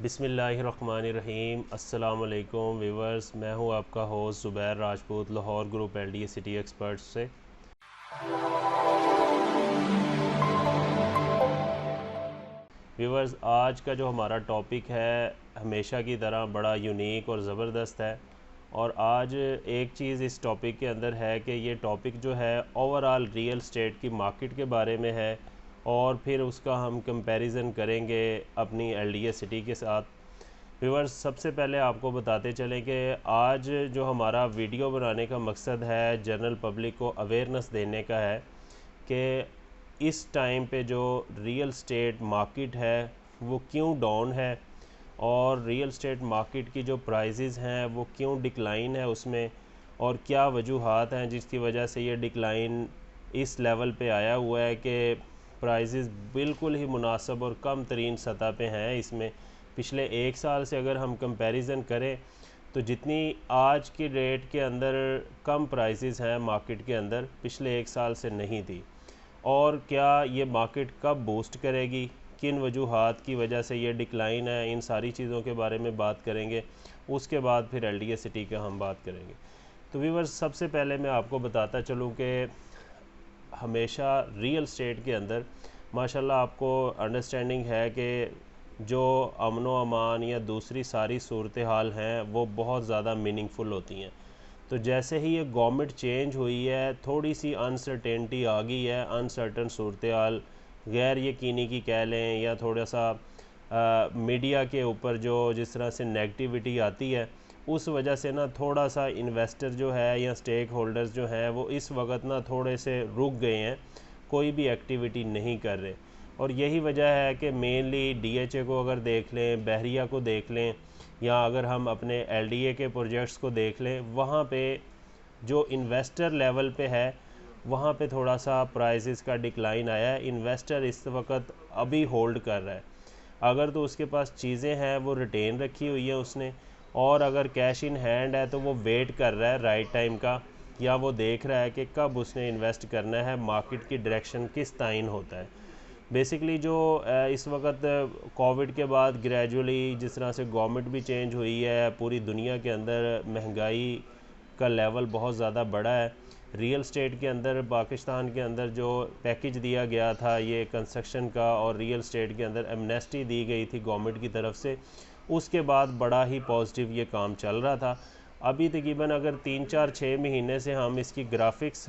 बिस्मिल्लाहिर्रहमानिर्रहीम। अस्सलामुअलैकुम व्यूवर्स, मैं हूं आपका host Zubair Rajput, Lahore group LDA city experts से। व्यूवर्स, आज का जो हमारा टॉपिक है हमेशा की तरह बड़ा यूनिक और ज़बरदस्त है। और आज एक चीज़ इस टॉपिक के अंदर है कि ये टॉपिक जो है ओवरऑल रियल स्टेट की मार्केट के बारे में है, और फिर उसका हम कंपैरिजन करेंगे अपनी एलडीए सिटी के साथ। व्यूअर्स, सबसे पहले आपको बताते चलें कि आज जो हमारा वीडियो बनाने का मकसद है जनरल पब्लिक को अवेयरनेस देने का है कि इस टाइम पे जो रियल स्टेट मार्केट है वो क्यों डाउन है, और रियल स्टेट मार्केट की जो प्राइसेस हैं वो क्यों डिक्लाइन है उसमें, और क्या वजूहात हैं जिसकी वजह से ये डिक्लाइन इस लेवल पे आया हुआ है कि प्राइसेस बिल्कुल ही मुनासिब और कम तरीन सतह पे हैं। इसमें पिछले एक साल से अगर हम कंपैरिजन करें तो जितनी आज की डेट के अंदर कम प्राइसेस हैं मार्केट के अंदर, पिछले एक साल से नहीं थी। और क्या ये मार्केट कब बूस्ट करेगी, किन वजूहात की वजह से ये डिक्लाइन है, इन सारी चीज़ों के बारे में बात करेंगे। उसके बाद फिर एलडीए सिटी का हम बात करेंगे। तो व्यूअर्स, सबसे पहले मैं आपको बताता चलूँ कि हमेशा रियल स्टेट के अंदर माशाल्लाह आपको अंडरस्टैंडिंग है कि जो अमन व अमान या दूसरी सारी सूरत हाल हैं वो बहुत ज़्यादा मीनिंगफुल होती हैं। तो जैसे ही ये गवर्नमेंट चेंज हुई है, थोड़ी सी अनसर्टेनिटी आ गई है, अनसर्टन सूरत हाल, गैर यकीनी की कह लें, या थोड़ा सा मीडिया के ऊपर जो जिस तरह से नेगेटिविटी आती है, उस वजह से ना थोड़ा सा इन्वेस्टर जो है या स्टेक होल्डर्स जो हैं वो इस वक्त ना थोड़े से रुक गए हैं, कोई भी एक्टिविटी नहीं कर रहे। और यही वजह है कि मेनली डीएचए को अगर देख लें, बहरिया को देख लें, या अगर हम अपने एलडीए के प्रोजेक्ट्स को देख लें, वहाँ पे जो इन्वेस्टर लेवल पे है वहाँ पे थोड़ा सा प्राइसेस का डिक्लाइन आया है। इन्वेस्टर इस वक्त अभी होल्ड कर रहा है। अगर तो उसके पास चीज़ें हैं वो रिटेन रखी हुई है उसने, और अगर कैश इन हैंड है तो वो वेट कर रहा है राइट टाइम का, या वो देख रहा है कि कब उसने इन्वेस्ट करना है, मार्केट की डायरेक्शन किस ताइन होता है। बेसिकली जो इस वक्त कोविड के बाद ग्रेजुअली जिस तरह से गवर्नमेंट भी चेंज हुई है, पूरी दुनिया के अंदर महंगाई का लेवल बहुत ज़्यादा बढ़ा है। रियल स्टेट के अंदर पाकिस्तान के अंदर जो पैकेज दिया गया था ये कंस्ट्रक्शन का, और रियल स्टेट के अंदर एमनेस्टी दी गई थी गवर्नमेंट की तरफ से, उसके बाद बड़ा ही पॉजिटिव ये काम चल रहा था। अभी तकरीबन अगर 3-4-6 महीने से हम इसकी ग्राफिक्स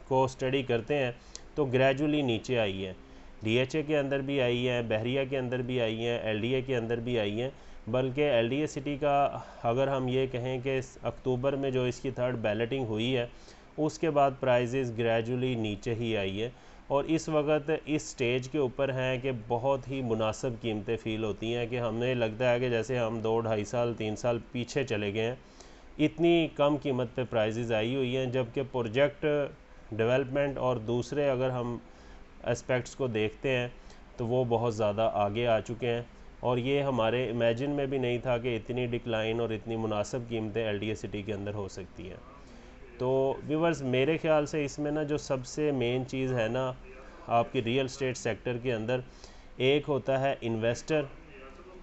को स्टडी करते हैं तो ग्रेजुअली नीचे आई है। डीएचए के अंदर भी आई हैं, बहरिया के अंदर भी आई हैं, एलडीए के अंदर भी आई हैं। बल्कि एलडीए सिटी का अगर हम ये कहें कि अक्टूबर में जो इसकी थर्ड बैलेटिंग हुई है उसके बाद प्राइजेस ग्रेजुअली नीचे ही आई है, और इस वक्त इस स्टेज के ऊपर हैं कि बहुत ही मुनासिब कीमतें फ़ील होती हैं कि हमें लगता है कि जैसे हम 2-2.5 साल 3 साल पीछे चले गए हैं। इतनी कम कीमत पे प्राइजेस आई हुई हैं, जबकि प्रोजेक्ट डेवलपमेंट और दूसरे अगर हम एस्पेक्ट्स को देखते हैं तो वो बहुत ज़्यादा आगे आ चुके हैं। और ये हमारे इमेजिन में भी नहीं था कि इतनी डिक्लाइन और इतनी मुनासिब कीमतें एलडीए सिटी के अंदर हो सकती हैं। तो व्यूवर्स, मेरे ख़्याल से इसमें ना जो सबसे मेन चीज़ है ना आपकी रियल स्टेट सेक्टर के अंदर, एक होता है इन्वेस्टर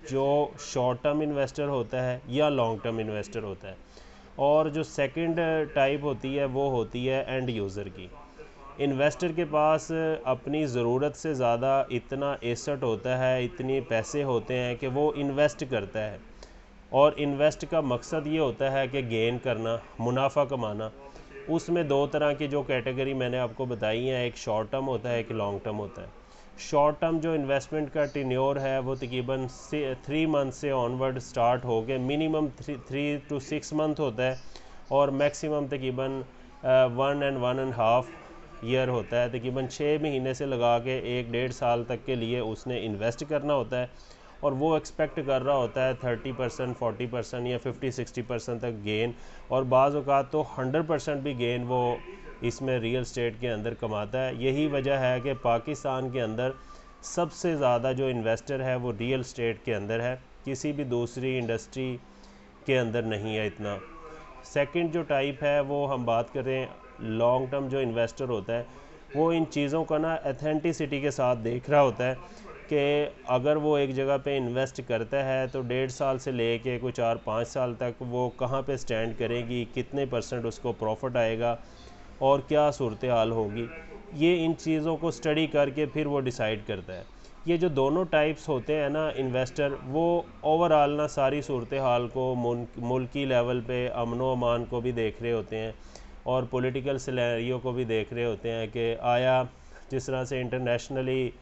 जो शॉर्ट टर्म इन्वेस्टर होता है या लॉन्ग टर्म इन्वेस्टर होता है, और जो सेकंड टाइप होती है वो होती है एंड यूज़र की। इन्वेस्टर के पास अपनी ज़रूरत से ज़्यादा इतना एसेट होता है, इतने पैसे होते हैं कि वो इन्वेस्ट करता है, और इन्वेस्ट का मकसद ये होता है कि गेन करना, मुनाफा कमाना। उसमें दो तरह की जो कैटेगरी मैंने आपको बताई हैं, एक शॉर्ट टर्म होता है, एक लॉन्ग टर्म होता है। शॉर्ट टर्म जो इन्वेस्टमेंट का टेन्योर है वो तकरीबन 3 मंथ से ऑनवर्ड स्टार्ट हो गए, मिनिमम 3 to 6 मंथ होता है, और मैक्सिमम तकरीबन 1 and 1.5 ईयर होता है। तकरीबन 6 महीने से लगा के 1-1.5 साल तक के लिए उसने इन्वेस्ट करना होता है, और वो एक्सपेक्ट कर रहा होता है 30%, 40% या 50-60% तक गेन, और बाज़ औक़ात तो 100% भी गेन वो इसमें रियल स्टेट के अंदर कमाता है। यही वजह है कि पाकिस्तान के अंदर सबसे ज़्यादा जो इन्वेस्टर है वो रियल स्टेट के अंदर है, किसी भी दूसरी इंडस्ट्री के अंदर नहीं है इतना। सेकंड जो टाइप है वो हम बात करें लॉन्ग टर्म जो इन्वेस्टर होता है, वो इन चीज़ों का ना ऑथेंटिसिटी के साथ देख रहा होता है कि अगर वो एक जगह पे इन्वेस्ट करता है तो 1.5 साल से लेके कोई 4-5 साल तक वो कहाँ पे स्टैंड करेगी, कितने % उसको प्रॉफिट आएगा और क्या सूरत हाल होगी, ये इन चीज़ों को स्टडी करके फिर वो डिसाइड करता है। ये जो दोनों टाइप्स होते हैं ना इन्वेस्टर, वो ओवरऑल ना सारी सूरत हाल को मुल्की लेवल पे अमन व अमान को भी देख रहे होते हैं और पॉलिटिकल सिनेरियो को भी देख रहे होते हैं कि आया जिस तरह से इंटरनेशनली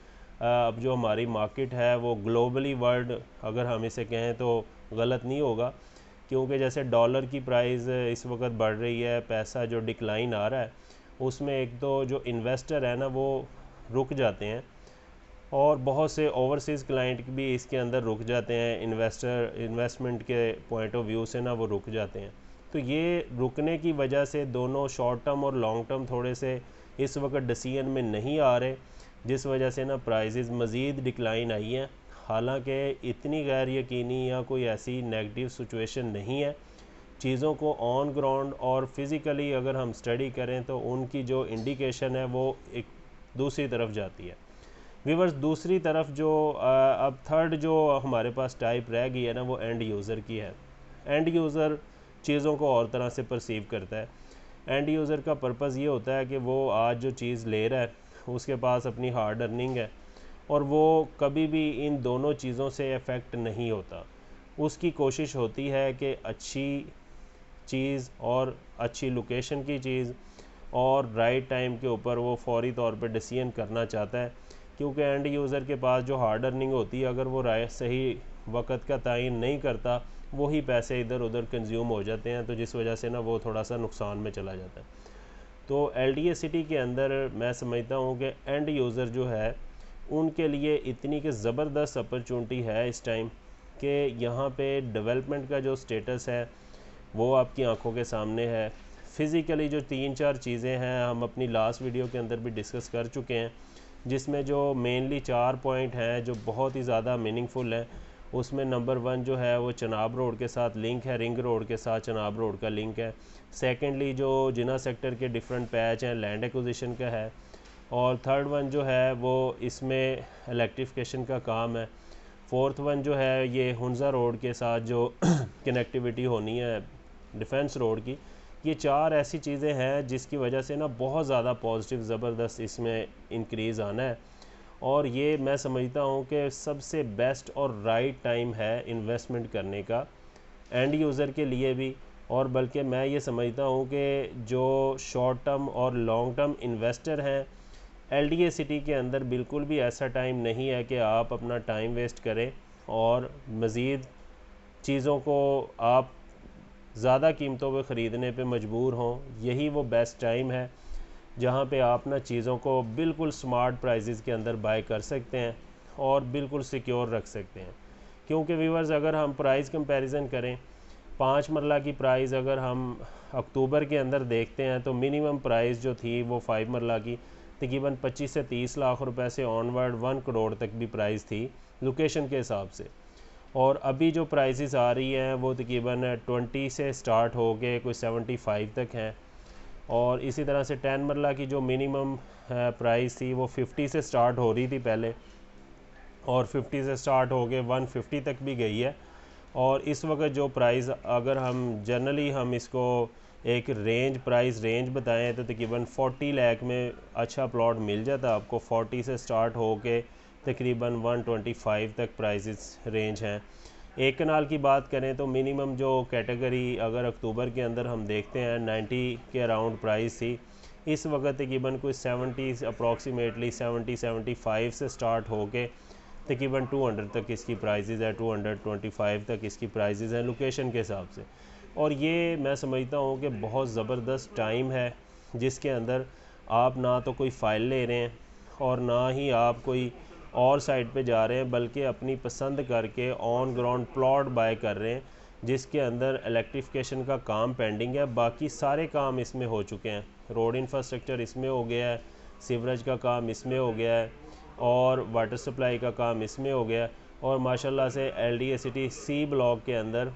अब जो हमारी मार्केट है वो ग्लोबली वर्ल्ड अगर हम इसे कहें तो गलत नहीं होगा, क्योंकि जैसे डॉलर की प्राइस इस वक्त बढ़ रही है, पैसा जो डिक्लाइन आ रहा है उसमें एक तो जो इन्वेस्टर है ना वो रुक जाते हैं और बहुत से ओवरसीज़ क्लाइंट भी इसके अंदर रुक जाते हैं, इन्वेस्टमेंट के पॉइंट ऑफ व्यू से ना वो रुक जाते हैं। तो ये रुकने की वजह से दोनों शॉर्ट टर्म और लॉन्ग टर्म थोड़े से इस वक्त डिसीजन में नहीं आ रहे, जिस वजह से ना प्राइसेस मज़ीद डिक्लाइन आई हैं। हालांकि इतनी गैर यकीनी या कोई ऐसी नेगेटिव सिचुएशन नहीं है, चीज़ों को ऑन ग्राउंड और फिज़िकली अगर हम स्टडी करें तो उनकी जो इंडिकेशन है वो एक दूसरी तरफ जाती है। व्यूअर्स, दूसरी तरफ जो अब थर्ड जो हमारे पास टाइप रह गई है ना वो एंड यूज़र की है। एंड यूज़र चीज़ों को और तरह से परसीव करता है। एंड यूज़र का पर्पज़ ये होता है कि वो आज जो चीज़ ले रहा है उसके पास अपनी हार्ड अर्निंग है और वो कभी भी इन दोनों चीज़ों से अफेक्ट नहीं होता। उसकी कोशिश होती है कि अच्छी चीज़ और अच्छी लोकेशन की चीज़ और राइट टाइम के ऊपर वो फौरी तौर पे डिसीजन करना चाहता है, क्योंकि एंड यूज़र के पास जो हार्ड अर्निंग होती है अगर वो सही वक्त का तयन नहीं करता वही पैसे इधर उधर कंज्यूम हो जाते हैं, तो जिस वजह से ना वो थोड़ा सा नुकसान में चला जाता है। तो LDA सिटी के अंदर मैं समझता हूँ कि एंड यूज़र जो है उनके लिए इतनी कि ज़बरदस्त अपॉर्चुनिटी है इस टाइम कि यहाँ पे डेवलपमेंट का जो स्टेटस है वो आपकी आंखों के सामने है। फ़िज़िकली जो 3-4 चीज़ें हैं हम अपनी लास्ट वीडियो के अंदर भी डिस्कस कर चुके हैं, जिसमें जो मेनली 4 पॉइंट हैं जो बहुत ही ज़्यादा मीनिंगफुल है। उसमें नंबर 1 जो है वो चनाब रोड के साथ लिंक है, रिंग रोड के साथ चनाब रोड का लिंक है। सेकेंडली जो जिना सेक्टर के डिफरेंट पैच हैं लैंड एक्विजिशन का है। और थर्ड वन जो है वो इसमें इलेक्ट्रिफिकेशन का काम है। फोर्थ वन जो है ये हुंजा रोड के साथ जो कनेक्टिविटी होनी है डिफेंस रोड की। ये 4 ऐसी चीज़ें हैं जिसकी वजह से ना बहुत ज़्यादा पॉजिटिव ज़बरदस्त इसमें इंक्रीज़ आना है और ये मैं समझता हूँ कि सबसे बेस्ट और राइट टाइम है इन्वेस्टमेंट करने का एंड यूज़र के लिए भी। और बल्कि मैं ये समझता हूँ कि जो शॉर्ट टर्म और लॉन्ग टर्म इन्वेस्टर हैं LDA सिटी के अंदर बिल्कुल भी ऐसा टाइम नहीं है कि आप अपना टाइम वेस्ट करें और मज़ीद चीज़ों को आप ज़्यादा कीमतों पे ख़रीदने पे मजबूर हों। यही वो बेस्ट टाइम है जहाँ पे आप ना चीज़ों को बिल्कुल स्मार्ट प्राइसेस के अंदर बाय कर सकते हैं और बिल्कुल सिक्योर रख सकते हैं। क्योंकि व्यूअर्स अगर हम प्राइस कंपैरिजन करें 5 मरला की प्राइस अगर हम अक्टूबर के अंदर देखते हैं तो मिनिमम प्राइस जो थी वो 5 मरला की तकरीबन 25 से 30 लाख रुपए से ऑनवर्ड 1 करोड़ तक भी प्राइस थी लोकेशन के हिसाब से। और अभी जो प्राइसेस आ रही हैं वो तकरीबन 20 से स्टार्ट हो के कोई 75 तक हैं। और इसी तरह से 10 मरला की जो मिनिमम प्राइस थी वो 50 से स्टार्ट हो रही थी पहले और 50 से स्टार्ट हो के 150 तक भी गई है। और इस वक्त जो प्राइस अगर हम जनरली हम इसको एक प्राइस रेंज बताएं तो तकरीबन 40 लाख में अच्छा प्लॉट मिल जाता है आपको। 40 से स्टार्ट हो के तकरीबन 125 तक प्राइसेस रेंज हैं। एक कनाल की बात करें तो मिनिमम जो कैटेगरी अगर अक्टूबर के अंदर हम देखते हैं 90 के अराउंड प्राइस थी, इस वक्त तकरीबन कोई 70 अप्रॉक्सीमेटली 70-75 से स्टार्ट हो के तकरीबन 200 तक इसकी प्राइसेस है, 225 तक इसकी प्राइसेस हैं लोकेशन के हिसाब से। और ये मैं समझता हूँ कि बहुत ज़बरदस्त टाइम है जिसके अंदर आप ना तो कोई फ़ाइल ले रहे हैं और ना ही आप कोई और साइड पे जा रहे हैं, बल्कि अपनी पसंद करके ऑन ग्राउंड प्लॉट बाय कर रहे हैं जिसके अंदर इलेक्ट्रिफिकेशन का काम पेंडिंग है। बाकी सारे काम इसमें हो चुके हैं, रोड इंफ्रास्ट्रक्चर इसमें हो गया है, सीवरेज का काम इसमें हो गया है और वाटर सप्लाई का काम इसमें हो गया। और माशाल्लाह से LDA सिटी C ब्लॉक के अंदर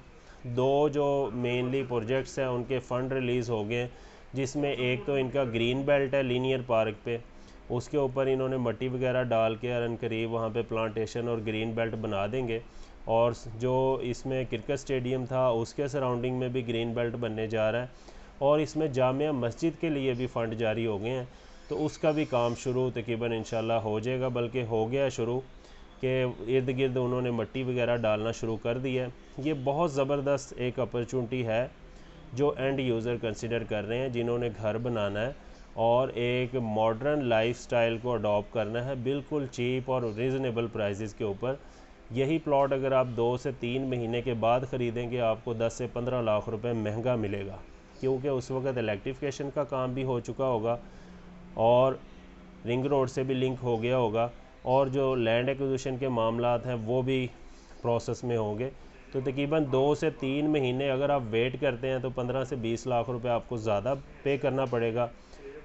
2 जो मेनली प्रोजेक्ट्स हैं उनके फ़ंड रिलीज़ हो गए, जिसमें एक तो इनका ग्रीन बेल्ट है लीनियर पार्क पे उसके ऊपर इन्होंने मट्टी वगैरह डाल के अरन करीब वहाँ पे प्लांटेशन और ग्रीन बेल्ट बना देंगे। और जो इसमें क्रिकेट स्टेडियम था उसके सराउंडिंग में भी ग्रीन बेल्ट बनने जा रहा है। और इसमें जामिया मस्जिद के लिए भी फ़ंड जारी हो गए हैं, तो उसका भी काम शुरू तकरीबन इंशाल्लाह हो जाएगा, बल्कि हो गया शुरू के इर्द गिर्द उन्होंने मट्टी वगैरह डालना शुरू कर दिया है। ये बहुत ज़बरदस्त एक अपॉर्चुनिटी है जो एंड यूज़र कंसिडर कर रहे हैं, जिन्होंने घर बनाना है और एक मॉडर्न लाइफस्टाइल को अडॉप्ट करना है बिल्कुल चीप और रीज़नेबल प्राइसेस के ऊपर। यही प्लॉट अगर आप 2 से 3 महीने के बाद ख़रीदेंगे आपको 10 से 15 लाख रुपए महंगा मिलेगा, क्योंकि उस वक्त इलेक्ट्रिफिकेशन का काम भी हो चुका होगा और रिंग रोड से भी लिंक हो गया होगा, और जो लैंड एक्विजिशन के मामलात हैं वो भी प्रोसेस में होंगे। तो तकरीबन 2 से 3 महीने अगर आप वेट करते हैं तो 15 से 20 लाख रुपए आपको ज़्यादा पे करना पड़ेगा।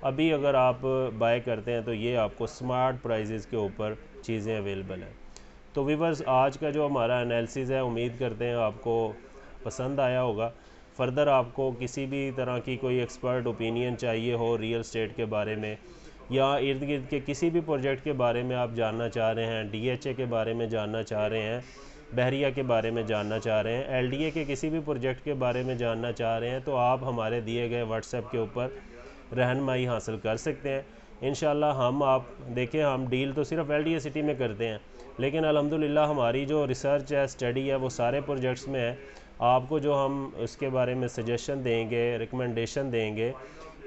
अभी अगर आप बाय करते हैं तो ये आपको स्मार्ट प्राइजेज़ के ऊपर चीज़ें अवेलेबल हैं। तो व्यूअर्स, आज का जो हमारा एनालिसिस है उम्मीद करते हैं आपको पसंद आया होगा। फ़र्दर आपको किसी भी तरह की कोई एक्सपर्ट ओपिनियन चाहिए हो रियल एस्टेट के बारे में, या इर्द गिर्द के किसी भी प्रोजेक्ट के बारे में आप जानना चाह रहे हैं, DHA के बारे में जानना चाह रहे हैं, बहरिया के बारे में जानना चाह रहे हैं, LDA के किसी भी प्रोजेक्ट के बारे में जानना चाह रहे हैं, तो आप हमारे दिए गए व्हाट्सएप के ऊपर रहनुमाई हासिल कर सकते हैं। इंशाल्लाह हम आप देखें, हम डील तो सिर्फ LDA सिटी में करते हैं, लेकिन अल्हम्दुलिल्लाह हमारी जो रिसर्च है, स्टडी है, वो सारे प्रोजेक्ट्स में है। आपको जो हम उसके बारे में सजेशन देंगे, रिकमेंडेशन देंगे,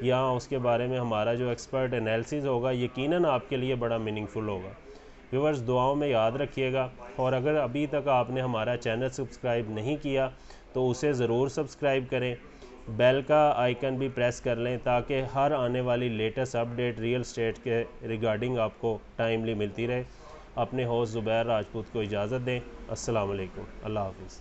या उसके बारे में हमारा जो एक्सपर्ट एनालिसिस होगा, यकीनन आपके लिए बड़ा मीनिंगफुल होगा। व्यूअर्स, दुआओं में याद रखिएगा, और अगर अभी तक आपने हमारा चैनल सब्सक्राइब नहीं किया तो उसे ज़रूर सब्सक्राइब करें, बेल का आइकन भी प्रेस कर लें, ताकि हर आने वाली लेटेस्ट अपडेट रियल एस्टेट के रिगार्डिंग आपको टाइमली मिलती रहे। अपने होस्ट ज़ुबैर राजपूत को इजाज़त दें। अस्सलाम वालेकुम, अल्लाह हाफ़िज़।